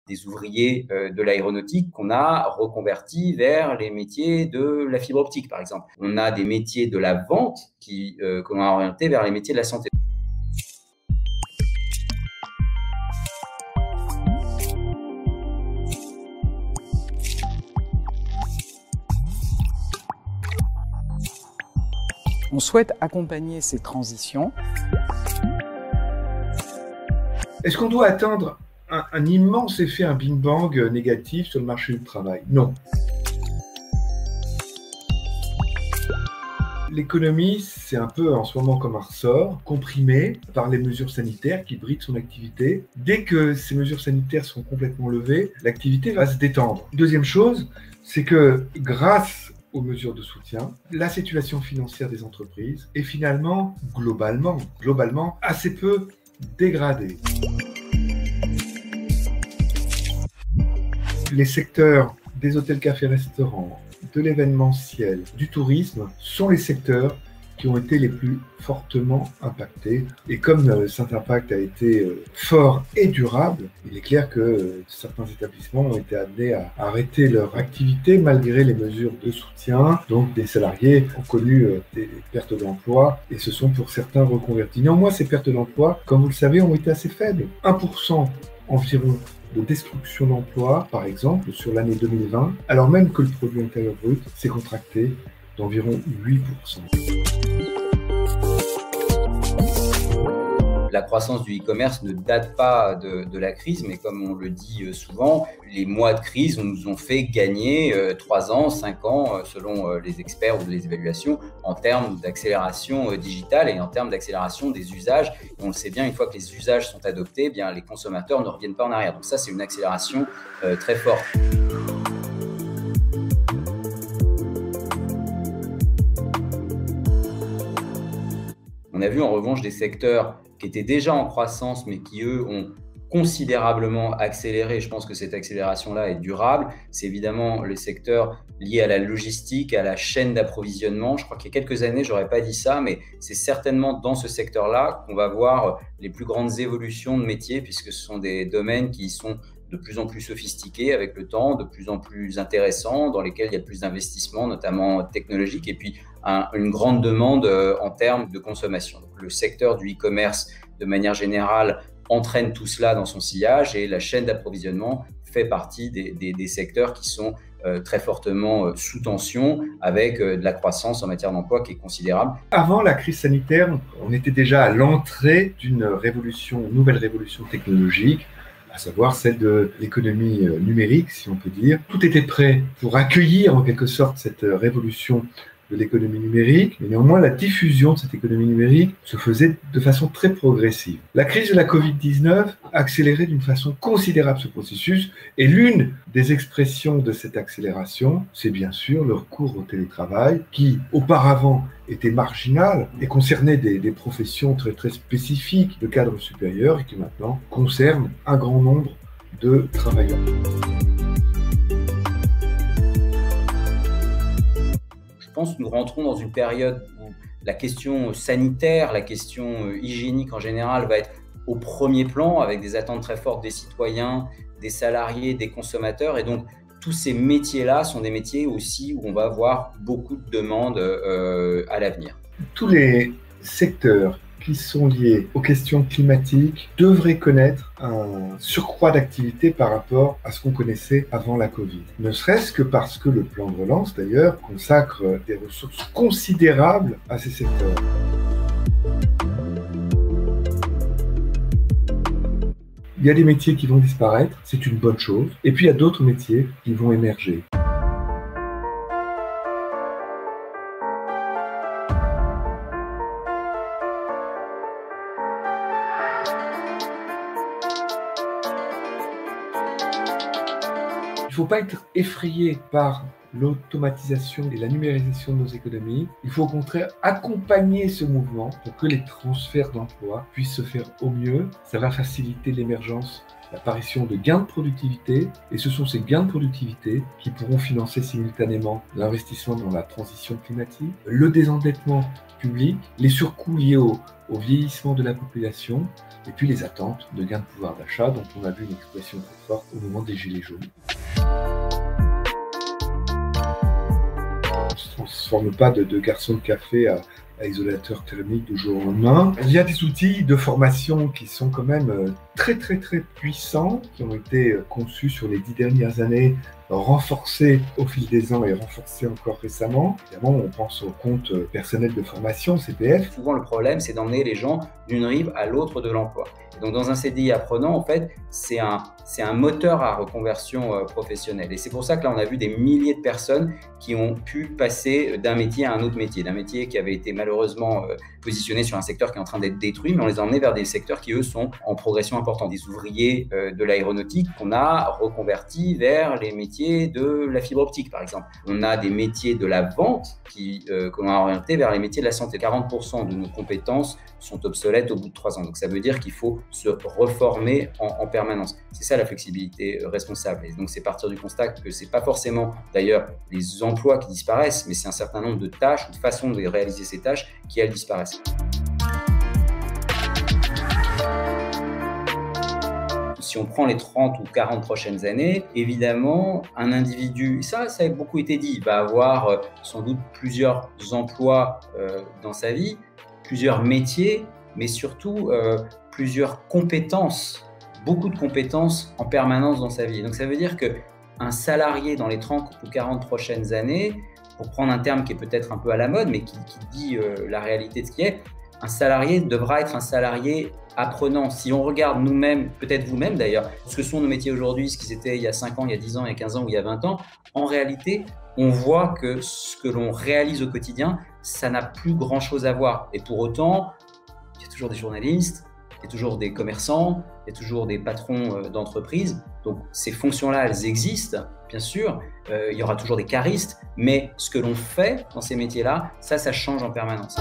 des ouvriers de l'aéronautique qu'on a reconvertis vers les métiers de la fibre optique, par exemple. On a des métiers de la vente qu'on a orientés vers les métiers de la santé. On souhaite accompagner ces transitions. Est-ce qu'on doit attendre un immense effet, un Big Bang négatif sur le marché du travail? Non. L'économie, c'est un peu en ce moment comme un ressort, comprimé par les mesures sanitaires qui brident son activité. Dès que ces mesures sanitaires sont complètement levées, l'activité va se détendre. Deuxième chose, c'est que grâce aux mesures de soutien, la situation financière des entreprises est finalement, globalement, assez peu dégradée. Les secteurs des hôtels, cafés, restaurants, de l'événementiel, du tourisme sont les secteurs qui ont été les plus fortement impactés. Et comme cet impact a été fort et durable, il est clair que certains établissements ont été amenés à arrêter leur activité malgré les mesures de soutien. Donc des salariés ont connu des pertes d'emploi et se sont pour certains reconvertis. Néanmoins, ces pertes d'emploi, comme vous le savez, ont été assez faibles. 1% environ de destruction d'emplois, par exemple, sur l'année 2020, alors même que le produit intérieur brut s'est contracté d'environ 8%. La croissance du e-commerce ne date pas de la crise, mais comme on le dit souvent, les mois de crise nous ont fait gagner 3 ans, 5 ans, selon les experts ou les évaluations, en termes d'accélération digitale et en termes d'accélération des usages. Et on le sait bien, une fois que les usages sont adoptés, eh bien, les consommateurs ne reviennent pas en arrière. Donc ça, c'est une accélération très forte. On a vu en revanche des secteurs qui étaient déjà en croissance, mais qui, eux, ont considérablement accéléré. Je pense que cette accélération-là est durable. C'est évidemment les secteurs liés à la logistique, à la chaîne d'approvisionnement. Je crois qu'il y a quelques années, je n'aurais pas dit ça, mais c'est certainement dans ce secteur-là qu'on va voir les plus grandes évolutions de métiers, puisque ce sont des domaines qui sont de plus en plus sophistiqués avec le temps, de plus en plus intéressants, dans lesquels il y a plus d'investissements, notamment technologiques, et puis une grande demande en termes de consommation. Donc, le secteur du e-commerce, de manière générale, entraîne tout cela dans son sillage et la chaîne d'approvisionnement fait partie des secteurs qui sont très fortement sous tension avec de la croissance en matière d'emploi qui est considérable. Avant la crise sanitaire, on était déjà à l'entrée d'une nouvelle révolution technologique, à savoir celle de l'économie numérique, si on peut dire. Tout était prêt pour accueillir en quelque sorte cette révolution de l'économie numérique, mais néanmoins la diffusion de cette économie numérique se faisait de façon très progressive. La crise de la Covid-19 a accéléré d'une façon considérable ce processus, et l'une des expressions de cette accélération, c'est bien sûr le recours au télétravail, qui auparavant était marginal et concernait des professions très très spécifiques de cadre supérieur et qui maintenant concerne un grand nombre de travailleurs. Je pense que nous rentrons dans une période où la question sanitaire, la question hygiénique en général va être au premier plan avec des attentes très fortes des citoyens, des salariés, des consommateurs. Et donc, tous ces métiers-là sont des métiers aussi où on va avoir beaucoup de demandes à l'avenir. Tous les secteurs qui sont liés aux questions climatiques devraient connaître un surcroît d'activité par rapport à ce qu'on connaissait avant la Covid. Ne serait-ce que parce que le plan de relance, d'ailleurs, consacre des ressources considérables à ces secteurs. Il y a des métiers qui vont disparaître, c'est une bonne chose, et puis il y a d'autres métiers qui vont émerger. Il faut pas être effrayé par l'automatisation et la numérisation de nos économies. Il faut au contraire accompagner ce mouvement pour que les transferts d'emplois puissent se faire au mieux. Ça va faciliter l'émergence, l'apparition de gains de productivité, et ce sont ces gains de productivité qui pourront financer simultanément l'investissement dans la transition climatique, le désendettement public, les surcoûts liés au vieillissement de la population, et puis les attentes de gains de pouvoir d'achat dont on a vu une expression très forte au moment des Gilets jaunes. On ne se transforme pas de garçon de café à isolateur thermique du jour au lendemain. Il y a des outils de formation qui sont quand même très puissants, qui ont été conçus sur les 10 dernières années, renforcés au fil des ans et renforcés encore récemment. Évidemment, on pense au compte personnel de formation, CPF. Souvent, le problème, c'est d'emmener les gens d'une rive à l'autre de l'emploi. Et donc, dans un CDI apprenant, en fait, c'est un moteur à reconversion professionnelle. Et c'est pour ça que là, on a vu des milliers de personnes qui ont pu passer d'un métier à un autre métier, d'un métier qui avait été malheureusement positionné sur un secteur qui est en train d'être détruit, mais on les a emmenés vers des secteurs qui, eux, sont en progression importante. Des ouvriers de l'aéronautique qu'on a reconvertis vers les métiers de la fibre optique, par exemple. On a des métiers de la vente qu'on a orientés vers les métiers de la santé. 40% de nos compétences sont obsolètes au bout de 3 ans. Donc, ça veut dire qu'il faut se reformer en permanence. C'est ça la flexibilité responsable. Et donc, c'est partir du constat que c'est pas forcément, d'ailleurs, les emplois qui disparaissent, mais c'est un certain nombre de tâches ou de façons de réaliser ces tâches qui, elles, disparaissent. Si on prend les 30 ou 40 prochaines années, évidemment, un individu, ça a beaucoup été dit, va avoir sans doute plusieurs emplois dans sa vie, plusieurs métiers, mais surtout plusieurs compétences, beaucoup de compétences en permanence dans sa vie. Donc ça veut dire qu'un salarié dans les 30 ou 40 prochaines années, pour prendre un terme qui est peut-être un peu à la mode, mais qui dit la réalité de ce qui est, un salarié devra être un salarié apprenant. Si on regarde nous-mêmes, peut-être vous-même d'ailleurs, ce que sont nos métiers aujourd'hui, ce qu'ils étaient il y a 5 ans, il y a 10 ans, il y a 15 ans ou il y a 20 ans, en réalité, on voit que ce que l'on réalise au quotidien, ça n'a plus grand-chose à voir. Et pour autant, il y a toujours des journalistes, il y a toujours des commerçants, il y a toujours des patrons d'entreprises. Donc ces fonctions-là, elles existent, bien sûr. Il y aura toujours des caristes, mais ce que l'on fait dans ces métiers-là, ça change en permanence.